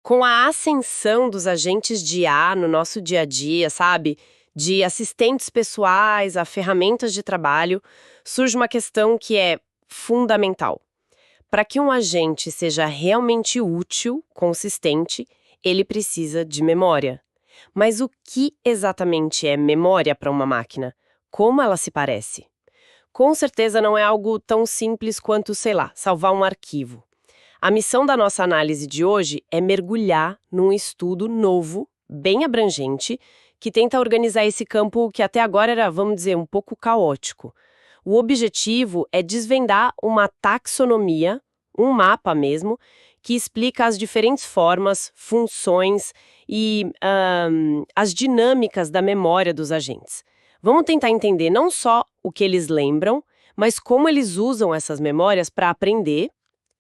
Com a ascensão dos agentes de IA no nosso dia a dia, sabe? De assistentes pessoais a ferramentas de trabalho, surge uma questão que é fundamental. Para que um agente seja realmente útil, consistente, ele precisa de memória. Mas o que exatamente é memória para uma máquina? Como ela se parece? Com certeza não é algo tão simples quanto, sei lá, salvar um arquivo. A missão da nossa análise de hoje é mergulhar num estudo novo, bem abrangente, que tenta organizar esse campo que até agora era, vamos dizer, um pouco caótico. O objetivo é desvendar uma taxonomia, um mapa mesmo, que explica as diferentes formas, funções e as dinâmicas da memória dos agentes. Vamos tentar entender não só o que eles lembram, mas como eles usam essas memórias para aprender,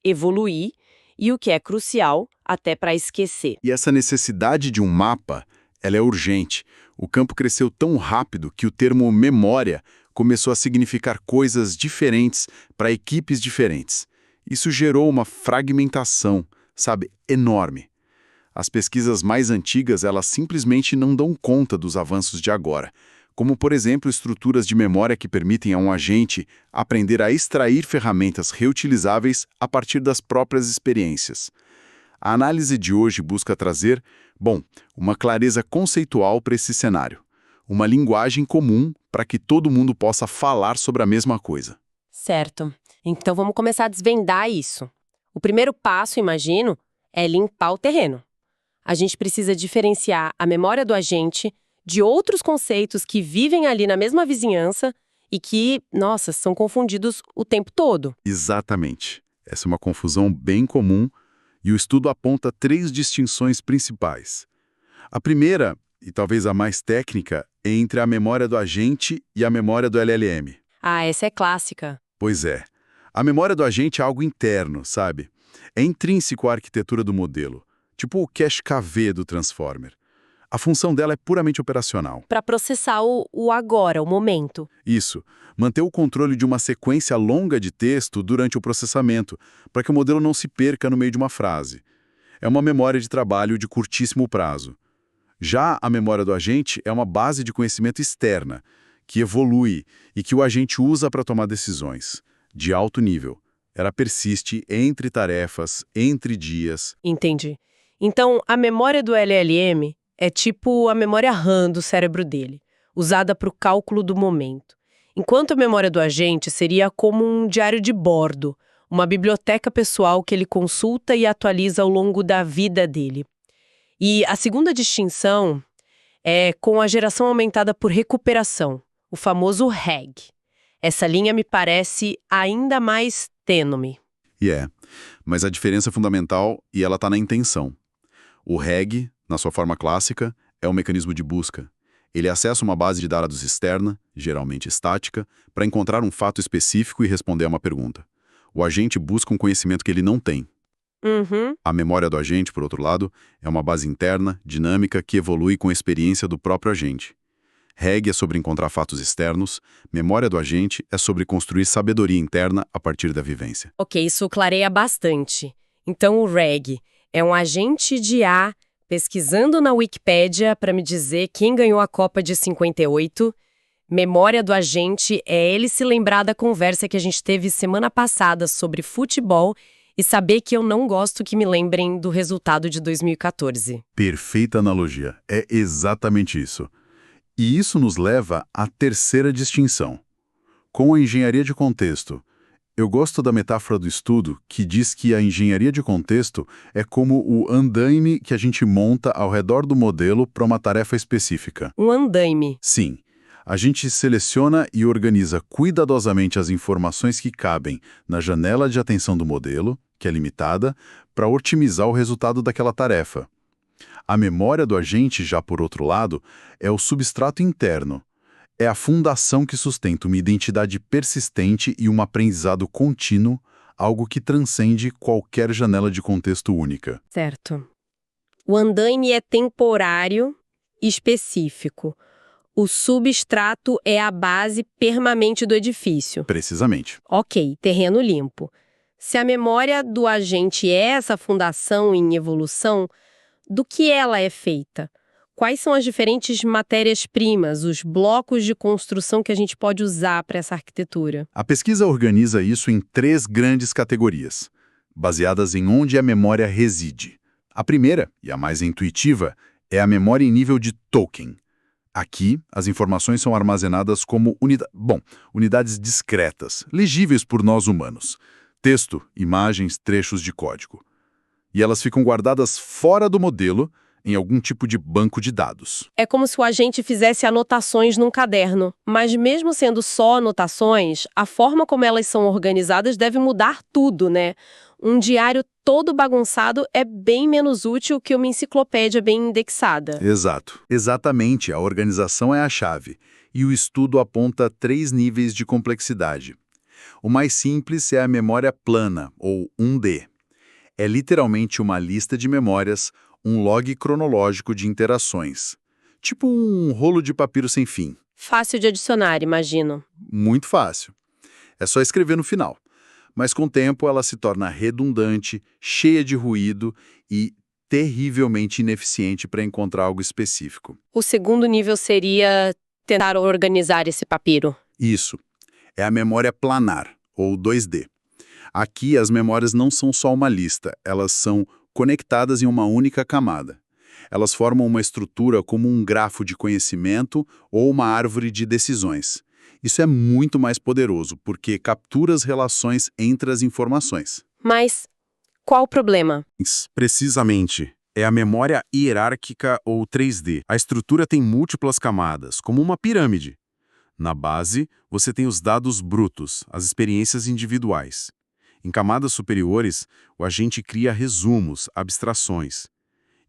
evoluir e, o que é crucial, até para esquecer. E essa necessidade de um mapa, ela é urgente. O campo cresceu tão rápido que o termo memória começou a significar coisas diferentes para equipes diferentes. Isso gerou uma fragmentação, sabe, enorme. As pesquisas mais antigas, elas simplesmente não dão conta dos avanços de agora, como, por exemplo, estruturas de memória que permitem a um agente aprender a extrair ferramentas reutilizáveis a partir das próprias experiências. A análise de hoje busca trazer, uma clareza conceitual para esse cenário, uma linguagem comum para que todo mundo possa falar sobre a mesma coisa. Certo. Então vamos começar a desvendar isso. O primeiro passo, imagino, é limpar o terreno. A gente precisa diferenciar a memória do agente de outros conceitos que vivem ali na mesma vizinhança e que, nossa, são confundidos o tempo todo. Exatamente. Essa é uma confusão bem comum e o estudo aponta 3 distinções principais. A primeira, e talvez a mais técnica, é entre a memória do agente e a memória do LLM. Ah, essa é clássica. Pois é. A memória do agente é algo interno, sabe? É intrínseco à arquitetura do modelo, tipo o cache KV do Transformer. A função dela é puramente operacional. Para processar o agora, o momento. Isso, manter o controle de uma sequência longa de texto durante o processamento, para que o modelo não se perca no meio de uma frase. É uma memória de trabalho de curtíssimo prazo. Já a memória do agente é uma base de conhecimento externa, que evolui e que o agente usa para tomar decisões, de alto nível. Ela persiste entre tarefas, entre dias. Entendi. Então, a memória do LLM é tipo a memória RAM do cérebro dele, usada para o cálculo do momento. Enquanto a memória do agente seria como um diário de bordo, uma biblioteca pessoal que ele consulta e atualiza ao longo da vida dele. E a segunda distinção é com a geração aumentada por recuperação, o famoso RAG. Essa linha me parece ainda mais tênue. Mas a diferença fundamental, e ela está na intenção. O RAG, na sua forma clássica, é um mecanismo de busca. Ele acessa uma base de dados externa, geralmente estática, para encontrar um fato específico e responder a uma pergunta. O agente busca um conhecimento que ele não tem. A memória do agente, por outro lado, é uma base interna, dinâmica, que evolui com a experiência do próprio agente. RAG é sobre encontrar fatos externos, memória do agente é sobre construir sabedoria interna a partir da vivência. Ok, isso clareia bastante. Então o RAG é um agente de IA pesquisando na Wikipédia para me dizer quem ganhou a Copa de 58. Memória do agente é ele se lembrar da conversa que a gente teve semana passada sobre futebol e saber que eu não gosto que me lembrem do resultado de 2014. Perfeita analogia. É exatamente isso. E isso nos leva à terceira distinção. Com a engenharia de contexto, eu gosto da metáfora do estudo que diz que a engenharia de contexto é como o andaime que a gente monta ao redor do modelo para uma tarefa específica. Um andaime. Sim. A gente seleciona e organiza cuidadosamente as informações que cabem na janela de atenção do modelo, que é limitada, para otimizar o resultado daquela tarefa. A memória do agente, já por outro lado, é o substrato interno. É a fundação que sustenta uma identidade persistente e um aprendizado contínuo, algo que transcende qualquer janela de contexto única. Certo. O andaime é temporário e específico. O substrato é a base permanente do edifício. Precisamente. Ok, terreno limpo. Se a memória do agente é essa fundação em evolução, Do que ela é feita? Quais são as diferentes matérias-primas, os blocos de construção que a gente pode usar para essa arquitetura? A pesquisa organiza isso em 3 grandes categorias, baseadas em onde a memória reside. A primeira, e a mais intuitiva, é a memória em nível de token. Aqui, as informações são armazenadas como unidades discretas, legíveis por nós humanos. Texto, imagens, trechos de código. E elas ficam guardadas fora do modelo, em algum tipo de banco de dados. É como se o agente fizesse anotações num caderno, mas mesmo sendo só anotações, a forma como elas são organizadas deve mudar tudo, né? Um diário todo bagunçado é bem menos útil que uma enciclopédia bem indexada. Exato. Exatamente, a organização é a chave. E o estudo aponta 3 níveis de complexidade. O mais simples é a memória plana, ou 1D. É literalmente uma lista de memórias, um log cronológico de interações. Tipo um rolo de papiro sem fim. Fácil de adicionar, imagino. Muito fácil. É só escrever no final. Mas com o tempo ela se torna redundante, cheia de ruído e terrivelmente ineficiente para encontrar algo específico. O segundo nível seria tentar organizar esse papiro. Isso. É a memória planar, ou 2D. Aqui as memórias não são só uma lista, elas são conectadas em uma única camada. Elas formam uma estrutura como um grafo de conhecimento ou uma árvore de decisões. Isso é muito mais poderoso, porque captura as relações entre as informações. Mas qual o problema? Precisamente. É a memória hierárquica ou 3D. A estrutura tem múltiplas camadas, como uma pirâmide. Na base, você tem os dados brutos, as experiências individuais. Em camadas superiores, o agente cria resumos, abstrações.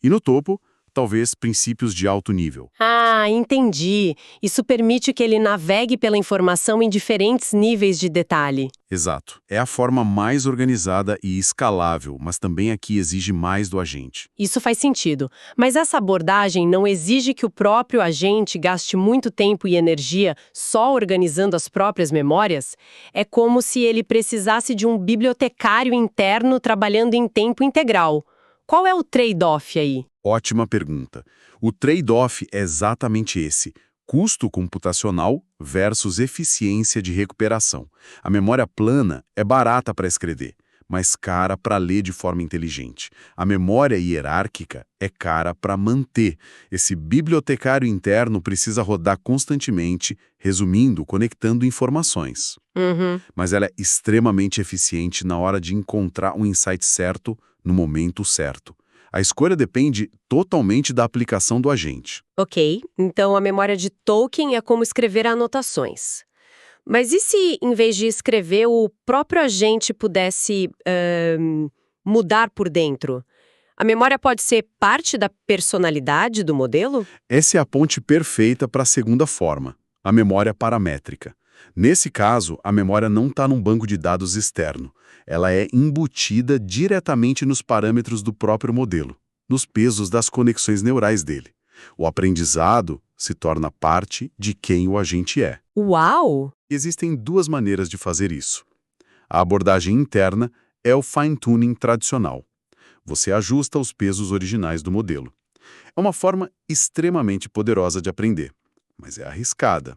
E no topo, talvez princípios de alto nível. Ah, entendi. Isso permite que ele navegue pela informação em diferentes níveis de detalhe. Exato. É a forma mais organizada e escalável, mas também aqui exige mais do agente. Isso faz sentido. Mas essa abordagem não exige que o próprio agente gaste muito tempo e energia só organizando as próprias memórias? É como se ele precisasse de um bibliotecário interno trabalhando em tempo integral. Qual é o trade-off aí? Ótima pergunta. O trade-off é exatamente esse: custo computacional versus eficiência de recuperação. A memória plana é barata para escrever, mas cara para ler de forma inteligente. A memória hierárquica é cara para manter. Esse bibliotecário interno precisa rodar constantemente, resumindo, conectando informações. Mas ela é extremamente eficiente na hora de encontrar um insight certo no momento certo. A escolha depende totalmente da aplicação do agente. Ok, então a memória de Tolkien é como escrever anotações. Mas e se, em vez de escrever, o próprio agente pudesse mudar por dentro? A memória pode ser parte da personalidade do modelo? Essa é a ponte perfeita para a segunda forma, a memória paramétrica. Nesse caso, a memória não está num banco de dados externo. Ela é embutida diretamente nos parâmetros do próprio modelo, nos pesos das conexões neurais dele. O aprendizado se torna parte de quem o agente é. Uau! Existem 2 maneiras de fazer isso. A abordagem interna é o fine-tuning tradicional. Você ajusta os pesos originais do modelo. É uma forma extremamente poderosa de aprender, mas é arriscada.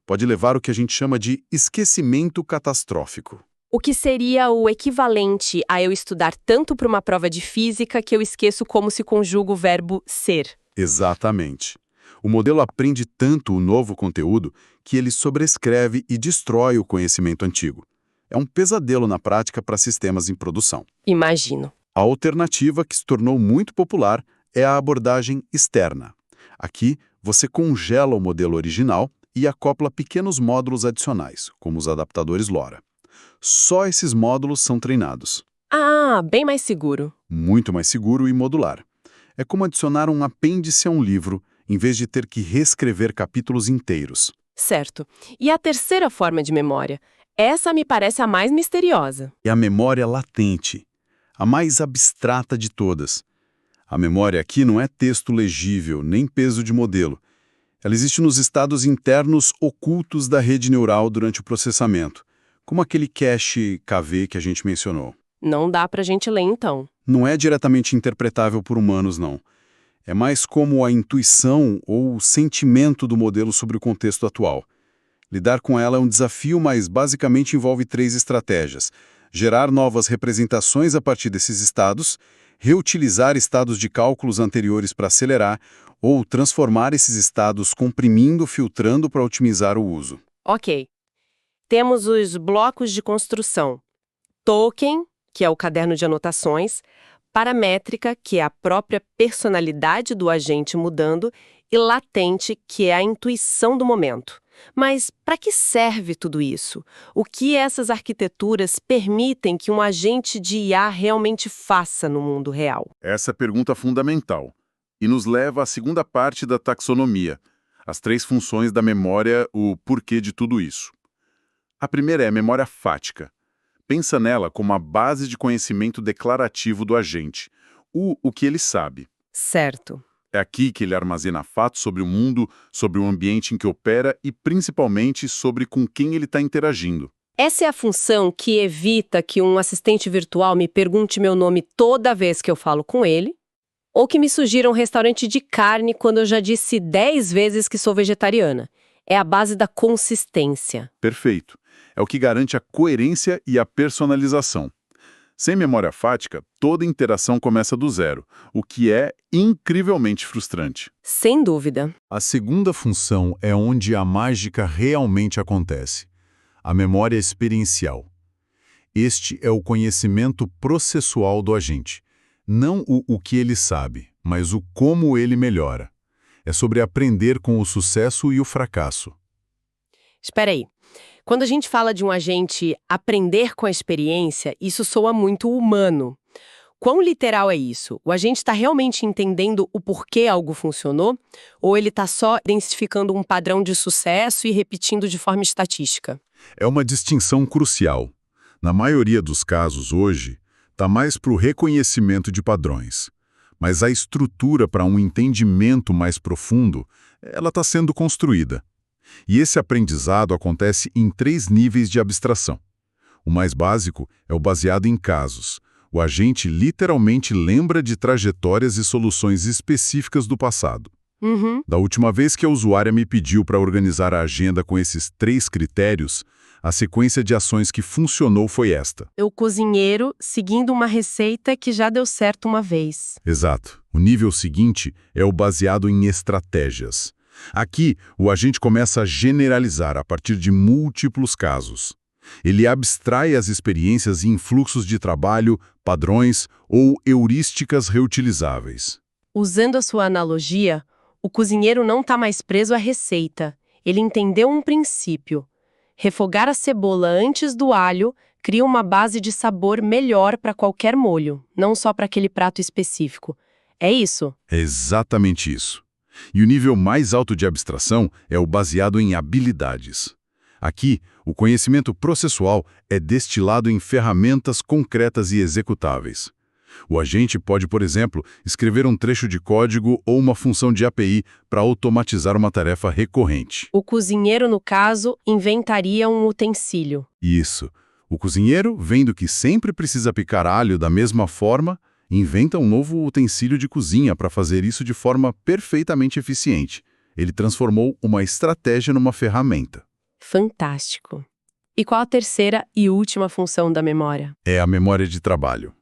Pode levar o que a gente chama de esquecimento catastrófico. O que seria o equivalente a eu estudar tanto para uma prova de física que eu esqueço como se conjuga o verbo ser. Exatamente. O modelo aprende tanto o novo conteúdo que ele sobrescreve e destrói o conhecimento antigo. É um pesadelo na prática para sistemas em produção. Imagino. A alternativa, que se tornou muito popular, é a abordagem externa. Aqui, você congela o modelo original e acopla pequenos módulos adicionais, como os adaptadores LoRa. Só esses módulos são treinados. Ah, bem mais seguro. Muito mais seguro e modular. É como adicionar um apêndice a um livro, em vez de ter que reescrever capítulos inteiros. Certo. E a terceira forma de memória? Essa me parece a mais misteriosa. É a memória latente, a mais abstrata de todas. A memória aqui não é texto legível, nem peso de modelo. Ela existe nos estados internos ocultos da rede neural durante o processamento, como aquele cache KV que a gente mencionou. Não dá pra gente ler, então. Não é diretamente interpretável por humanos, não. É mais como a intuição ou o sentimento do modelo sobre o contexto atual. Lidar com ela é um desafio, mas basicamente envolve 3 estratégias: gerar novas representações a partir desses estados, reutilizar estados de cálculos anteriores para acelerar, ou transformar esses estados comprimindo, filtrando para otimizar o uso. Ok. Temos os blocos de construção. Token, que é o caderno de anotações, paramétrica, que é a própria personalidade do agente mudando, e latente, que é a intuição do momento. Mas para que serve tudo isso? O que essas arquiteturas permitem que um agente de IA realmente faça no mundo real? Essa é a pergunta fundamental e nos leva à segunda parte da taxonomia, as 3 funções da memória, o porquê de tudo isso. A primeira é a memória fática. Pensa nela como a base de conhecimento declarativo do agente, o que ele sabe. Certo. É aqui que ele armazena fatos sobre o mundo, sobre o ambiente em que opera e, principalmente, sobre com quem ele está interagindo. Essa é a função que evita que um assistente virtual me pergunte meu nome toda vez que eu falo com ele, ou que me sugira um restaurante de carne quando eu já disse 10 vezes que sou vegetariana. É a base da consistência. Perfeito. É o que garante a coerência e a personalização. Sem memória fática, toda interação começa do zero, o que é incrivelmente frustrante. Sem dúvida. A segunda função é onde a mágica realmente acontece: a memória experiencial. Este é o conhecimento processual do agente. Não o que ele sabe, mas o como ele melhora. É sobre aprender com o sucesso e o fracasso. Espera aí. Quando a gente fala de um agente aprender com a experiência, isso soa muito humano. Quão literal é isso? O agente está realmente entendendo o porquê algo funcionou? Ou ele está só identificando um padrão de sucesso e repetindo de forma estatística? É uma distinção crucial. Na maioria dos casos hoje, está mais para o reconhecimento de padrões. Mas a estrutura para um entendimento mais profundo, ela está sendo construída. E esse aprendizado acontece em 3 níveis de abstração. O mais básico é o baseado em casos. O agente literalmente lembra de trajetórias e soluções específicas do passado. Da última vez que a usuária me pediu para organizar a agenda com esses 3 critérios, a sequência de ações que funcionou foi esta. O cozinheiro seguindo uma receita que já deu certo uma vez. Exato. O nível seguinte é o baseado em estratégias. Aqui, o agente começa a generalizar a partir de múltiplos casos. Ele abstrai as experiências em fluxos de trabalho, padrões ou heurísticas reutilizáveis. Usando a sua analogia, o cozinheiro não está mais preso à receita. Ele entendeu um princípio. Refogar a cebola antes do alho cria uma base de sabor melhor para qualquer molho, não só para aquele prato específico. É isso? É exatamente isso. E o nível mais alto de abstração é o baseado em habilidades. Aqui, o conhecimento processual é destilado em ferramentas concretas e executáveis. O agente pode, por exemplo, escrever um trecho de código ou uma função de API para automatizar uma tarefa recorrente. O cozinheiro, no caso, inventaria um utensílio. Isso. O cozinheiro, vendo que sempre precisa picar alho da mesma forma, inventa um novo utensílio de cozinha para fazer isso de forma perfeitamente eficiente. Ele transformou uma estratégia numa ferramenta. Fantástico. E qual a terceira e última função da memória? É a memória de trabalho.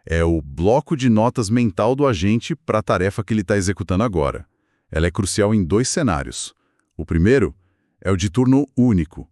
É o bloco de notas mental do agente para a tarefa que ele está executando agora. Ela é crucial em 2 cenários. O primeiro é o de turno único,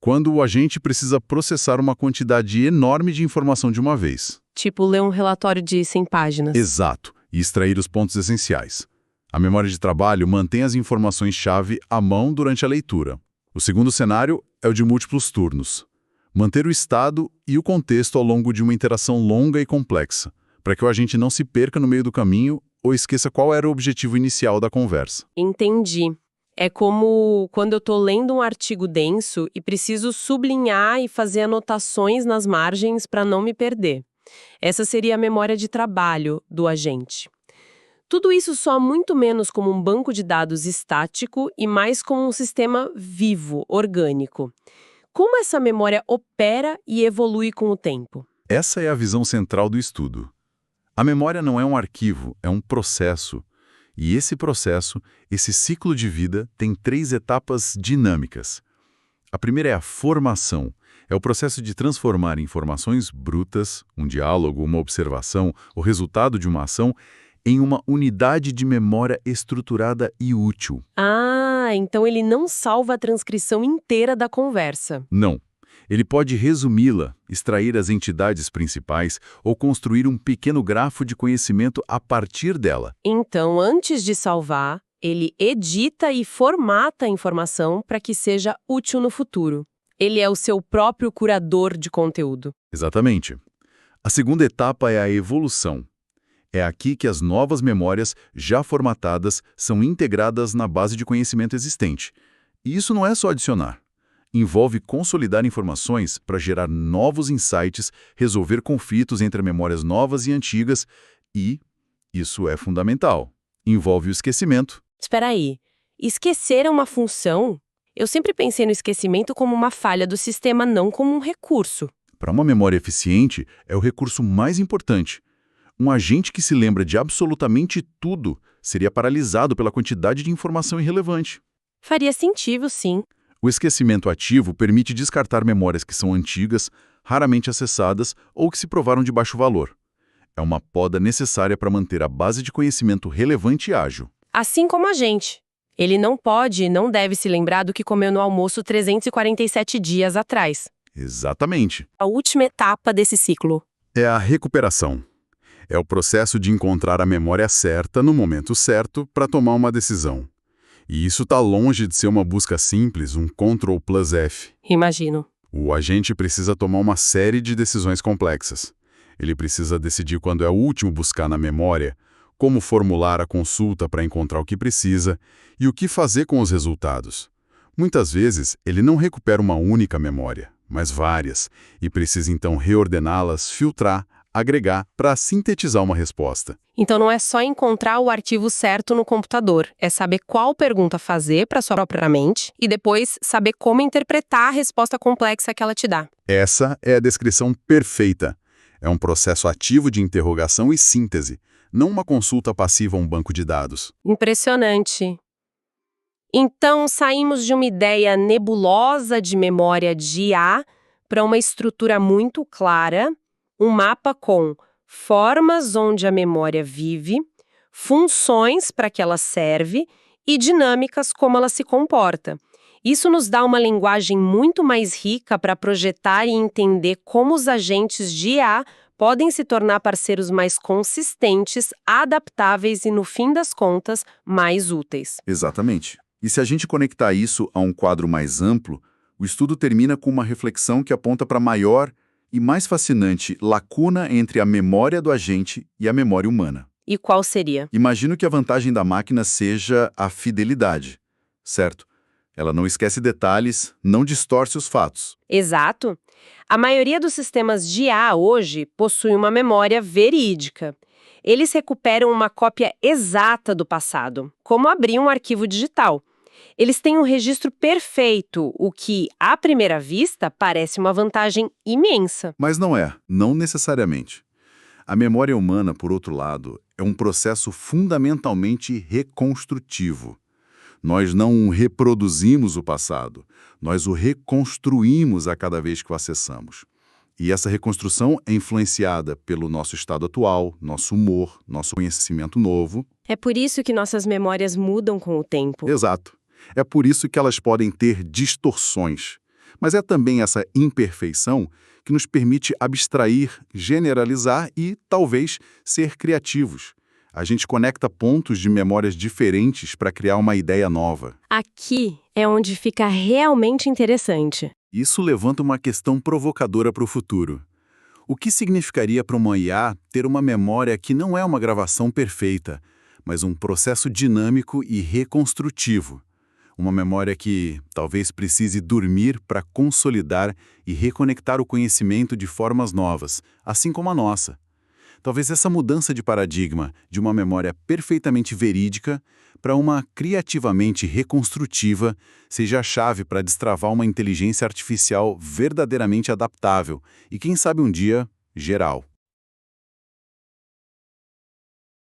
quando o agente precisa processar uma quantidade enorme de informação de uma vez. Tipo ler um relatório de 100 páginas. Exato, e extrair os pontos essenciais. A memória de trabalho mantém as informações-chave à mão durante a leitura. O segundo cenário é o de múltiplos turnos. Manter o estado e o contexto ao longo de uma interação longa e complexa, para que o agente não se perca no meio do caminho ou esqueça qual era o objetivo inicial da conversa. Entendi. É como quando eu estou lendo um artigo denso e preciso sublinhar e fazer anotações nas margens para não me perder. Essa seria a memória de trabalho do agente. Tudo isso soa muito menos como um banco de dados estático e mais como um sistema vivo, orgânico. Como essa memória opera e evolui com o tempo? Essa é a visão central do estudo. A memória não é um arquivo, é um processo. E esse processo, esse ciclo de vida, tem 3 etapas dinâmicas. A primeira é a formação. É o processo de transformar informações brutas, um diálogo, uma observação, o resultado de uma ação, em uma unidade de memória estruturada e útil. Ah, então ele não salva a transcrição inteira da conversa. Não. Ele pode resumi-la, extrair as entidades principais ou construir um pequeno grafo de conhecimento a partir dela. Então, antes de salvar, ele edita e formata a informação para que seja útil no futuro. Ele é o seu próprio curador de conteúdo. Exatamente. A segunda etapa é a evolução. É aqui que as novas memórias, já formatadas, são integradas na base de conhecimento existente. E isso não é só adicionar. Envolve consolidar informações para gerar novos insights, resolver conflitos entre memórias novas e antigas e, isso é fundamental, envolve o esquecimento. Espera aí, esquecer é uma função? Eu sempre pensei no esquecimento como uma falha do sistema, não como um recurso. Para uma memória eficiente, é o recurso mais importante. Um agente que se lembra de absolutamente tudo seria paralisado pela quantidade de informação irrelevante. Faria sentido, sim. O esquecimento ativo permite descartar memórias que são antigas, raramente acessadas ou que se provaram de baixo valor. É uma poda necessária para manter a base de conhecimento relevante e ágil. Assim como a gente. Ele não pode e não deve se lembrar do que comeu no almoço 347 dias atrás. Exatamente. A última etapa desse ciclo. É a recuperação. É o processo de encontrar a memória certa no momento certo para tomar uma decisão. E isso está longe de ser uma busca simples, um Ctrl+F. Imagino. O agente precisa tomar uma série de decisões complexas. Ele precisa decidir quando é o último buscar na memória, como formular a consulta para encontrar o que precisa e o que fazer com os resultados. Muitas vezes, ele não recupera uma única memória, mas várias, e precisa então reordená-las, filtrar, agregar para sintetizar uma resposta. Então não é só encontrar o arquivo certo no computador, é saber qual pergunta fazer para sua própria mente e depois saber como interpretar a resposta complexa que ela te dá. Essa é a descrição perfeita. É um processo ativo de interrogação e síntese, não uma consulta passiva a um banco de dados. Impressionante. Então saímos de uma ideia nebulosa de memória de IA para uma estrutura muito clara, um mapa com formas onde a memória vive, funções para que ela serve e dinâmicas como ela se comporta. Isso nos dá uma linguagem muito mais rica para projetar e entender como os agentes de IA podem se tornar parceiros mais consistentes, adaptáveis e, no fim das contas, mais úteis. Exatamente. E se a gente conectar isso a um quadro mais amplo, o estudo termina com uma reflexão que aponta para a maior e mais fascinante lacuna entre a memória do agente e a memória humana. E qual seria? Imagino que a vantagem da máquina seja a fidelidade, certo? Ela não esquece detalhes, não distorce os fatos. Exato. A maioria dos sistemas de IA hoje possui uma memória verídica. Eles recuperam uma cópia exata do passado, como abrir um arquivo digital. Eles têm um registro perfeito, o que, à primeira vista, parece uma vantagem imensa. Mas não é, não necessariamente. A memória humana, por outro lado, é um processo fundamentalmente reconstrutivo. Nós não reproduzimos o passado, nós o reconstruímos a cada vez que o acessamos. E essa reconstrução é influenciada pelo nosso estado atual, nosso humor, nosso conhecimento novo. É por isso que nossas memórias mudam com o tempo. Exato. É por isso que elas podem ter distorções. Mas é também essa imperfeição que nos permite abstrair, generalizar e, talvez, ser criativos. A gente conecta pontos de memórias diferentes para criar uma ideia nova. Aqui é onde fica realmente interessante. Isso levanta uma questão provocadora para o futuro. O que significaria para uma IA ter uma memória que não é uma gravação perfeita, mas um processo dinâmico e reconstrutivo? Uma memória que talvez precise dormir para consolidar e reconectar o conhecimento de formas novas, assim como a nossa. Talvez essa mudança de paradigma de uma memória perfeitamente verídica para uma criativamente reconstrutiva seja a chave para destravar uma inteligência artificial verdadeiramente adaptável e, quem sabe um dia, geral.